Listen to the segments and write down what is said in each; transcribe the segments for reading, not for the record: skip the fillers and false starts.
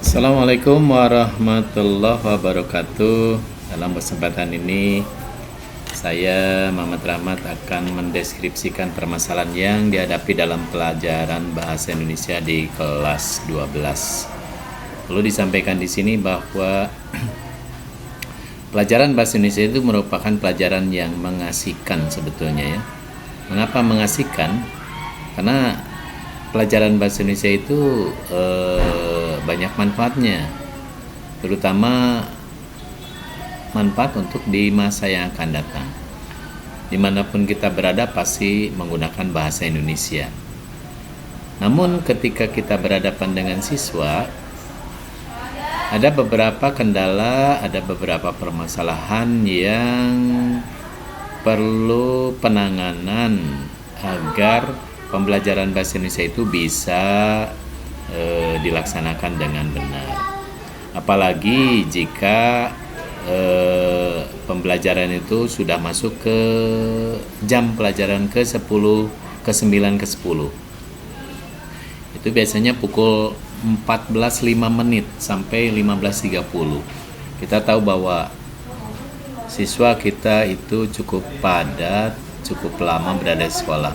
Assalamualaikum warahmatullahi wabarakatuh. Dalam kesempatan ini saya Muhammad Rahmat akan mendeskripsikan permasalahan yang dihadapi dalam pelajaran bahasa Indonesia di kelas 12. Perlu disampaikan di sini bahwa pelajaran bahasa Indonesia itu merupakan pelajaran yang mengasihkan sebetulnya ya. Mengapa mengasihkan? Karena pelajaran bahasa Indonesia itu banyak manfaatnya, terutama manfaat untuk di masa yang akan datang. Dimanapun kita berada pasti menggunakan bahasa Indonesia. Namun ketika kita berhadapan dengan siswa, ada beberapa kendala, ada beberapa permasalahan yang perlu penanganan agar pembelajaran bahasa Indonesia itu bisa dilaksanakan dengan benar. Apalagi jika pembelajaran itu sudah masuk ke jam pelajaran ke-10, ke-9, ke-10. Itu biasanya pukul 14.05 sampai 15.30. Kita tahu bahwa siswa kita itu cukup padat, cukup lama berada di sekolah.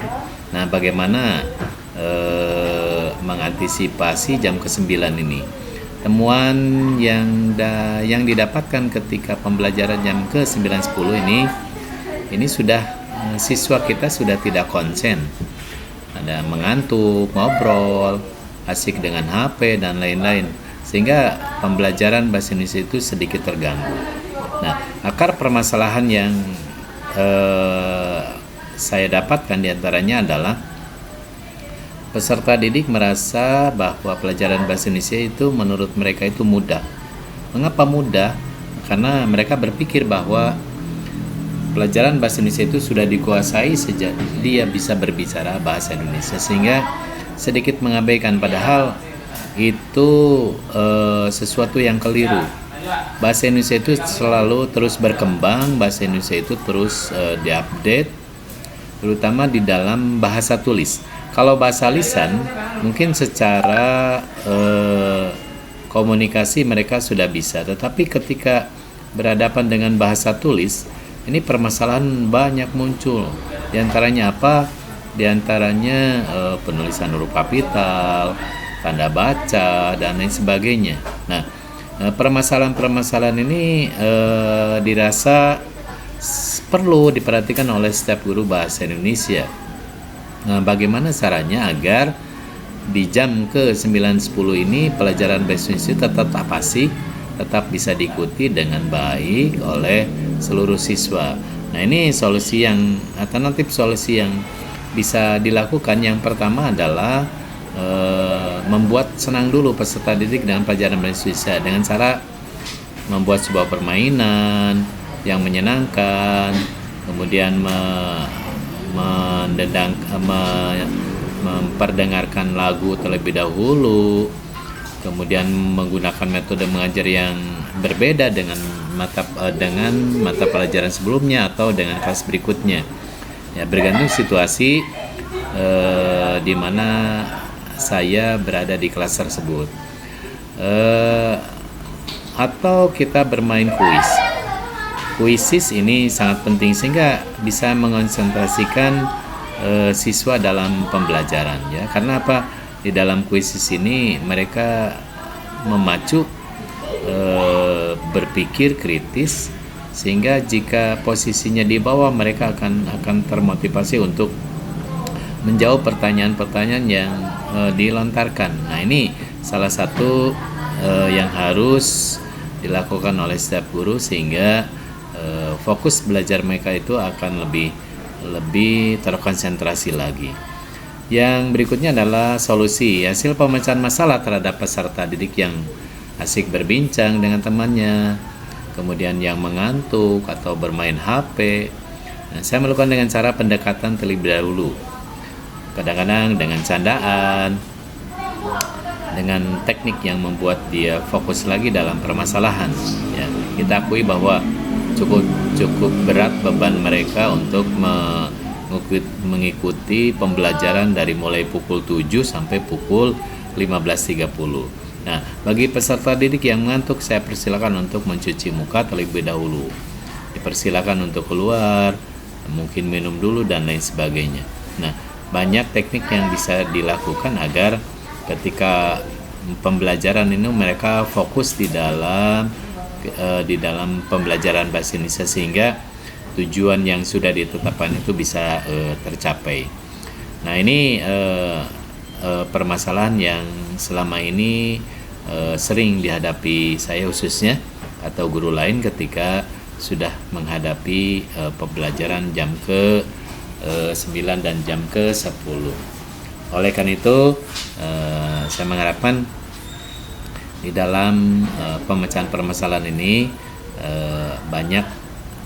Nah, bagaimana mengantisipasi jam ke-9 ini? Temuan yang didapatkan ketika pembelajaran jam ke-9.10 ini sudah siswa kita sudah tidak konsen. Ada mengantuk, ngobrol, asik dengan HP dan lain-lain, sehingga pembelajaran bahasa Indonesia itu sedikit terganggu. Nah, akar permasalahan yang saya dapatkan diantaranya adalah peserta didik merasa bahwa pelajaran bahasa Indonesia itu menurut mereka itu mudah. Mengapa mudah? Karena mereka berpikir bahwa pelajaran bahasa Indonesia itu sudah dikuasai sejak dia bisa berbicara bahasa Indonesia, sehingga sedikit mengabaikan, padahal itu sesuatu yang keliru. Bahasa Indonesia itu selalu terus berkembang, bahasa Indonesia itu terus diupdate, terutama di dalam bahasa tulis. Kalau bahasa lisan, mungkin secara komunikasi mereka sudah bisa, tetapi ketika berhadapan dengan bahasa tulis, ini permasalahan banyak muncul. Di antaranya apa? Di antaranya penulisan huruf kapital, tanda baca, dan lain sebagainya. Nah, permasalahan-permasalahan ini dirasa perlu diperhatikan oleh setiap guru bahasa Indonesia. Nah, bagaimana caranya agar di jam ke-9.10 ini pelajaran bahasa Indonesia tetap bisa diikuti dengan baik oleh seluruh siswa. Nah, ini alternatif solusi yang bisa dilakukan. Yang pertama adalah membuat senang dulu peserta didik dengan pelajaran bahasa Indonesia dengan cara membuat sebuah permainan yang menyenangkan, kemudian memperdengarkan lagu terlebih dahulu, kemudian menggunakan metode mengajar yang berbeda dengan mata pelajaran sebelumnya atau dengan kelas berikutnya. Ya, bergantung situasi di mana saya berada di kelas tersebut. Atau kita bermain kuis. Kuisis ini sangat penting sehingga bisa mengonsentrasikan siswa dalam pembelajaran ya. Karena apa? Di dalam kuisis ini mereka memacu berpikir kritis, sehingga jika posisinya di bawah mereka akan termotivasi untuk menjawab pertanyaan-pertanyaan yang dilontarkan. Nah, ini salah satu yang harus dilakukan oleh setiap guru sehingga fokus belajar mereka itu akan lebih terkonsentrasi lagi. Yang berikutnya adalah solusi. Hasil pemecahan masalah terhadap peserta didik yang asik berbincang dengan temannya, kemudian yang mengantuk atau bermain HP. Nah, saya melakukan dengan cara pendekatan terlebih dahulu. Kadang-kadang dengan candaan, dengan teknik yang membuat dia fokus lagi dalam permasalahan. Ya, kita akui bahwa cukup berat beban mereka untuk mengikuti pembelajaran dari mulai pukul 7 sampai pukul 15.30. Nah, bagi peserta didik yang mengantuk, saya persilakan untuk mencuci muka terlebih dahulu. Dipersilakan untuk keluar, mungkin minum dulu dan lain sebagainya. Nah, banyak teknik yang bisa dilakukan agar ketika pembelajaran ini mereka fokus di dalam pembelajaran bahasa Indonesia sehingga tujuan yang sudah ditetapkan itu bisa tercapai. Nah, ini permasalahan yang selama ini sering dihadapi saya khususnya atau guru lain ketika sudah menghadapi pembelajaran jam ke 9 dan jam ke 10. Oleh karena itu saya mengharapkan di dalam pemecahan permasalahan ini banyak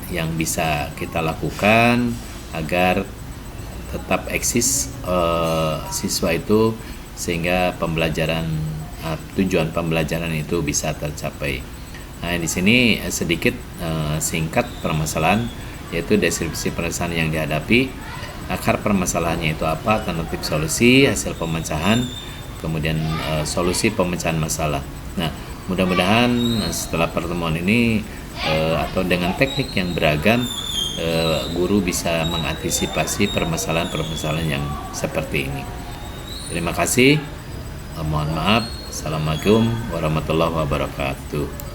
yang bisa kita lakukan agar tetap eksis siswa itu sehingga tujuan pembelajaran itu bisa tercapai. Nah, di sini sedikit singkat permasalahan, yaitu deskripsi permasalahan yang dihadapi, akar permasalahannya itu apa, alternatif solusi, hasil pemecahan, kemudian solusi pemecahan masalah. Nah, mudah-mudahan setelah pertemuan ini atau dengan teknik yang beragam, guru bisa mengantisipasi permasalahan-permasalahan yang seperti ini. Terima kasih. Mohon maaf. Assalamualaikum warahmatullahi wabarakatuh.